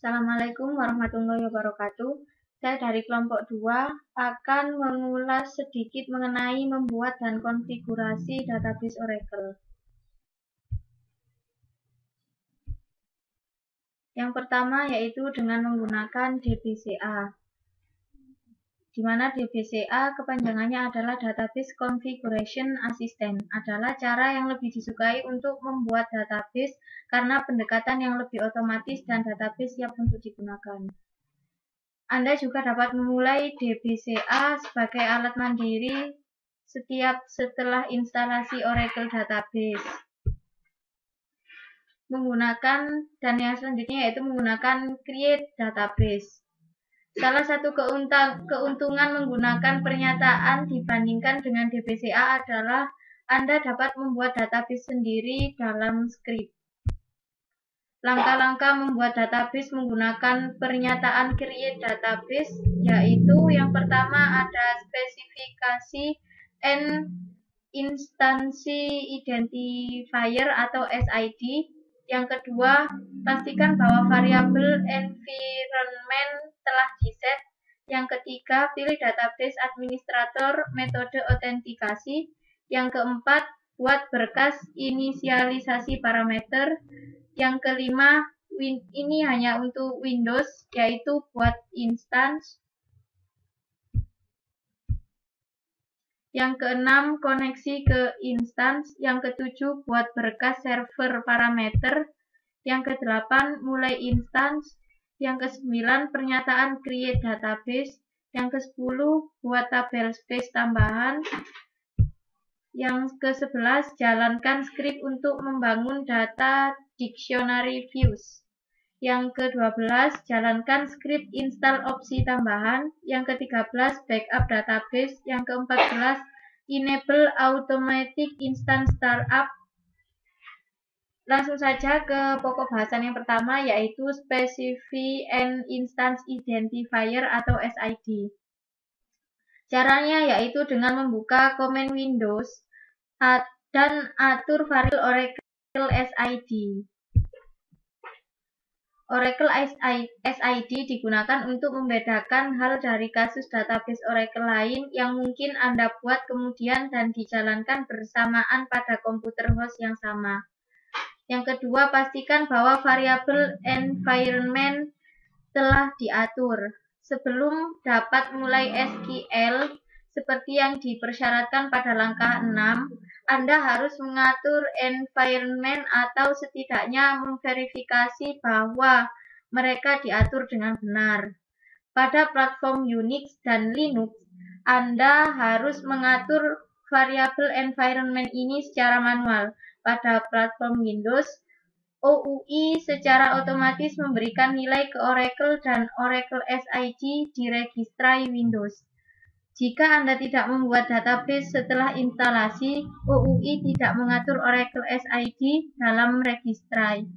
Assalamualaikum warahmatullahi wabarakatuh. Saya dari kelompok 2 akan mengulas sedikit mengenai membuat dan konfigurasi database Oracle. Yang pertama yaitu dengan menggunakan DBCA, di mana DBCA kepanjangannya adalah Database Configuration Assistant, adalah cara yang lebih disukai untuk membuat database karena pendekatan yang lebih otomatis dan database siap untuk digunakan. Anda juga dapat memulai DBCA sebagai alat mandiri setelah instalasi Oracle Database. Dan yang selanjutnya yaitu menggunakan Create Database. Salah satu keuntungan menggunakan pernyataan dibandingkan dengan DBCA adalah Anda dapat membuat database sendiri dalam script. Langkah-langkah membuat database menggunakan pernyataan create database yaitu yang pertama ada spesifikasi and instancy identifier atau SID. Yang kedua, pastikan bahwa variabel environment telah diset. Yang ketiga, pilih database administrator metode autentikasi. Yang keempat, buat berkas inisialisasi parameter. Yang kelima, ini hanya untuk Windows, yaitu buat instance. Yang keenam, koneksi ke instance. Yang ketujuh, buat berkas server parameter. Yang kedelapan, mulai instance. Yang kesembilan, pernyataan create database. Yang kesepuluh, buat tabel space tambahan. Yang ke-11, jalankan script untuk membangun data dictionary views. Yang ke-12, jalankan script install opsi tambahan. Yang ke-13, backup database. Yang ke-14, enable automatic instant startup. Langsung saja ke pokok bahasan yang pertama, yaitu Specify and Instance Identifier atau SID. Caranya yaitu dengan membuka komen Windows dan atur variabel Oracle SID. Oracle SID digunakan untuk membedakan hal dari kasus database Oracle lain yang mungkin Anda buat kemudian dan dijalankan bersamaan pada komputer host yang sama. Yang kedua, pastikan bahwa variabel environment telah diatur. Sebelum dapat mulai SQL seperti yang dipersyaratkan pada langkah 6, Anda harus mengatur environment atau setidaknya memverifikasi bahwa mereka diatur dengan benar. Pada platform Unix dan Linux, Anda harus mengatur variabel environment ini secara manual. Pada platform Windows, OUI secara otomatis memberikan nilai ke Oracle dan Oracle SID di registry Windows. Jika Anda tidak membuat database setelah instalasi, OUI tidak mengatur Oracle SID dalam registry.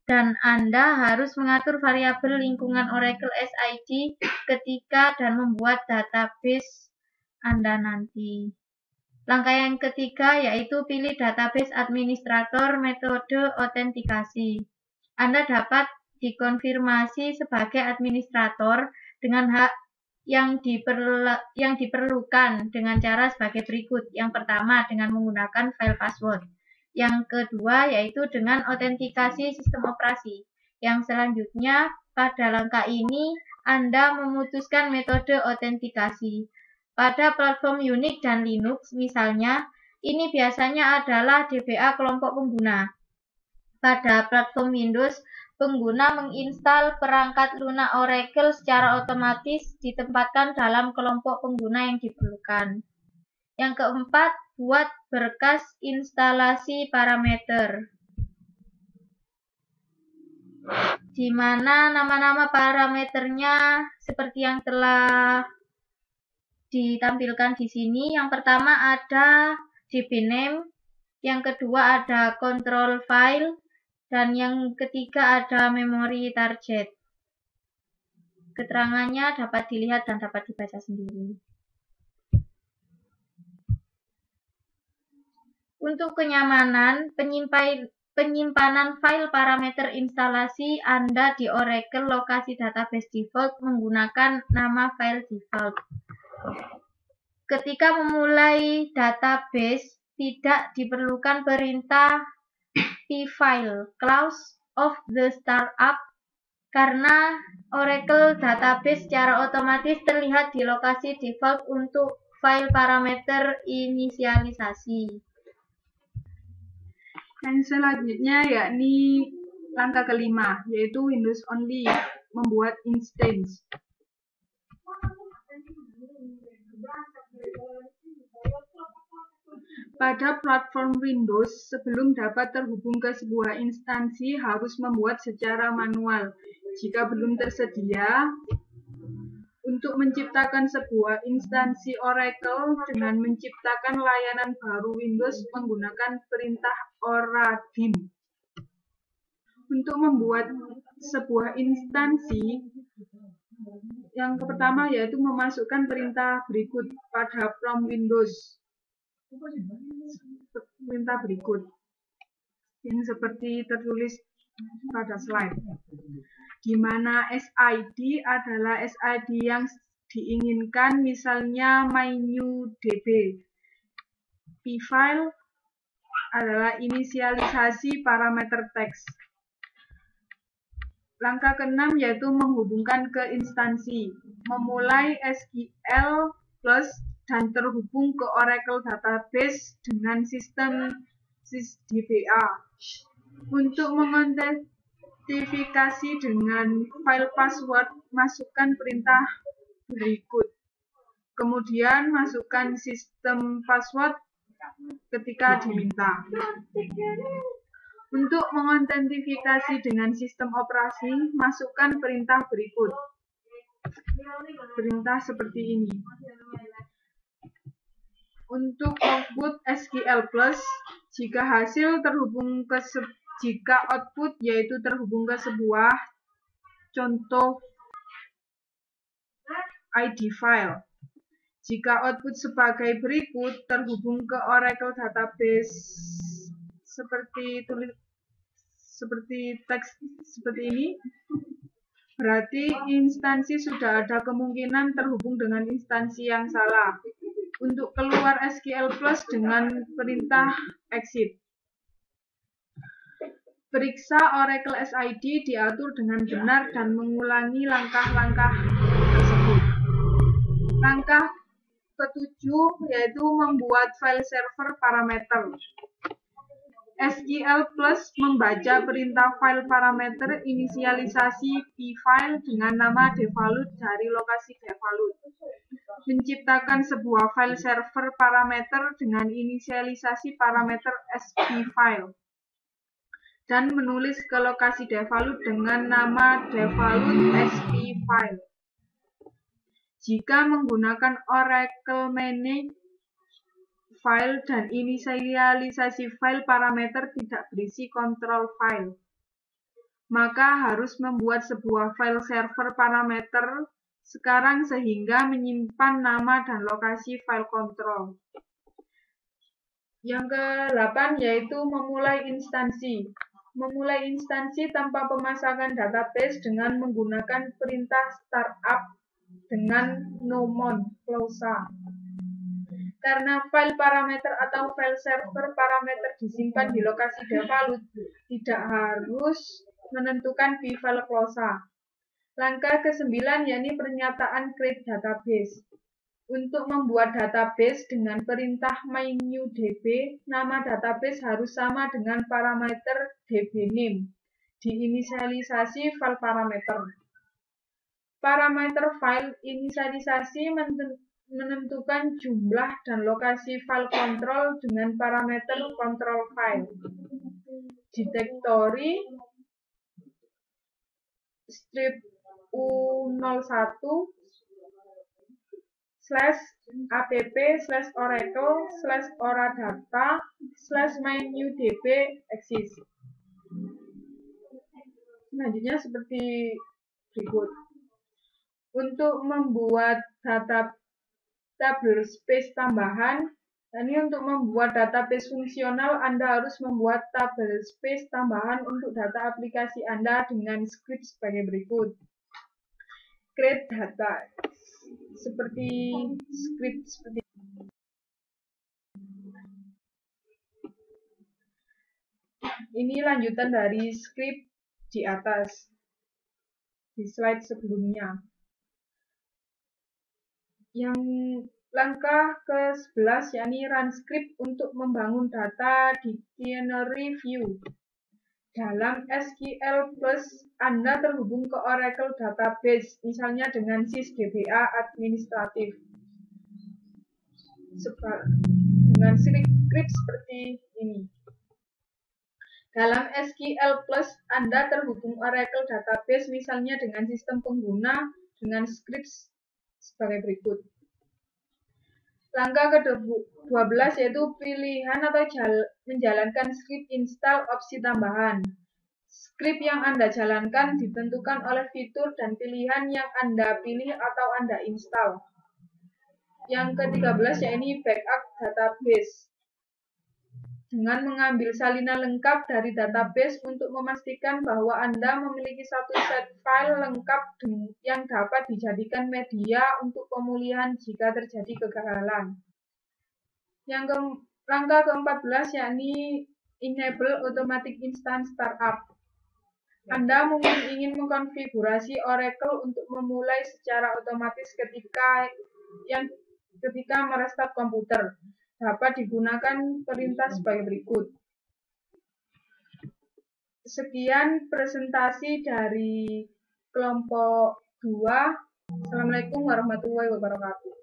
Dan Anda harus mengatur variabel lingkungan Oracle SID ketika dan membuat database Anda nanti. Langkah yang ketiga yaitu pilih database administrator metode autentikasi. Anda dapat dikonfirmasi sebagai administrator dengan hak yang diperlukan dengan cara sebagai berikut. Yang pertama, dengan menggunakan file password. Yang kedua yaitu dengan autentikasi sistem operasi. Yang selanjutnya, pada langkah ini Anda memutuskan metode autentikasi. Pada platform Unix dan Linux misalnya, ini biasanya adalah DBA kelompok pengguna. Pada platform Windows, pengguna menginstal perangkat Luna Oracle secara otomatis ditempatkan dalam kelompok pengguna yang diperlukan. Yang keempat, buat berkas instalasi parameter, di mana nama-nama parameternya seperti yang telah ditampilkan di sini. Yang pertama ada dbname, yang kedua ada control file, dan yang ketiga ada memory target. Keterangannya dapat dilihat dan dapat dibaca sendiri. Untuk kenyamanan, penyimpanan file parameter instalasi Anda di Oracle lokasi database default menggunakan nama file default. Ketika memulai database, tidak diperlukan perintah pfile clause of the startup karena Oracle Database secara otomatis terlihat di lokasi default untuk file parameter inisialisasi. Yang selanjutnya yakni langkah kelima, yaitu Windows Only, membuat instance. Pada platform Windows, sebelum dapat terhubung ke sebuah instansi harus membuat secara manual. Jika belum tersedia, untuk menciptakan sebuah instansi Oracle dengan menciptakan layanan baru Windows menggunakan perintah oradim. Untuk membuat sebuah instansi, yang pertama yaitu memasukkan perintah berikut pada prompt Windows. Perintah berikut yang seperti tertulis pada slide, di mana SID adalah SID yang diinginkan, misalnya mynewDB. pfile adalah inisialisasi parameter teks. Langkah keenam yaitu menghubungkan ke instansi, memulai SQL Plus dan terhubung ke Oracle Database dengan sistem sysdba. Untuk mengidentifikasi dengan file password, masukkan perintah berikut. Kemudian masukkan sistem password ketika diminta. Untuk mengidentifikasi dengan sistem operasi, masukkan perintah berikut. Perintah seperti ini. Untuk output SQL Plus, jika hasil terhubung ke jika output yaitu terhubung ke sebuah contoh ID file. Jika output sebagai berikut, terhubung ke Oracle Database seperti teks seperti ini, berarti instansi sudah ada kemungkinan terhubung dengan instansi yang salah. Untuk keluar SQL Plus dengan perintah exit. Periksa Oracle SID diatur dengan benar dan mengulangi langkah-langkah tersebut. Langkah ketujuh yaitu membuat file server parameter. SQL Plus membaca perintah file parameter inisialisasi pfile dengan nama default dari lokasi default. Menciptakan sebuah file server parameter dengan inisialisasi parameter spfile. Dan menulis ke lokasi default dengan nama default spfile. Jika menggunakan Oracle Manage file dan inisialisasi file parameter tidak berisi control file, maka harus membuat sebuah file server parameter sekarang sehingga menyimpan nama dan lokasi file control. Yang ke-8 yaitu memulai instansi. Memulai instansi tanpa pemasangan database dengan menggunakan perintah startup dengan nomon clause. Karena file parameter atau file server parameter disimpan di lokasi default, tidak harus menentukan pfile clause. Langkah ke-9 yakni pernyataan create database. Untuk membuat database dengan perintah mynewDB, nama database harus sama dengan parameter dbName, diinisialisasi file parameter. Parameter file inisialisasi menentukan jumlah dan lokasi file control dengan parameter control file. Directory strip u01 /app/oracle/oradata/mynewDB exist. Selanjutnya seperti berikut. Untuk membuat data tablespace tambahan, Ini untuk membuat database fungsional, Anda harus membuat tabel space tambahan untuk data aplikasi Anda dengan script sebagai berikut. Create data seperti script seperti ini, lanjutan dari script di atas di slide sebelumnya. Yang langkah ke-11 yakni run script untuk membangun data dictionary view. Dalam SQL Plus, Anda terhubung ke Oracle Database, misalnya dengan sysdba administratif. Dengan script seperti ini. Dalam SQL Plus, Anda terhubung Oracle Database, misalnya dengan sistem pengguna, dengan script sebagai berikut. Langkah ke-12 yaitu pilihan atau menjalankan script install opsi tambahan. Script yang Anda jalankan ditentukan oleh fitur dan pilihan yang Anda pilih atau Anda install. Yang ke-13 yaitu backup database. Dengan mengambil salinan lengkap dari database untuk memastikan bahwa Anda memiliki satu set file lengkap yang dapat dijadikan media untuk pemulihan jika terjadi kegagalan. Langkah ke-14 yakni enable automatic instance startup. Anda mungkin ingin mengkonfigurasi Oracle untuk memulai secara otomatis ketika merestart komputer. Dapat digunakan perintah sebagai berikut. Sekian presentasi dari kelompok 2. Assalamualaikum warahmatullahi wabarakatuh.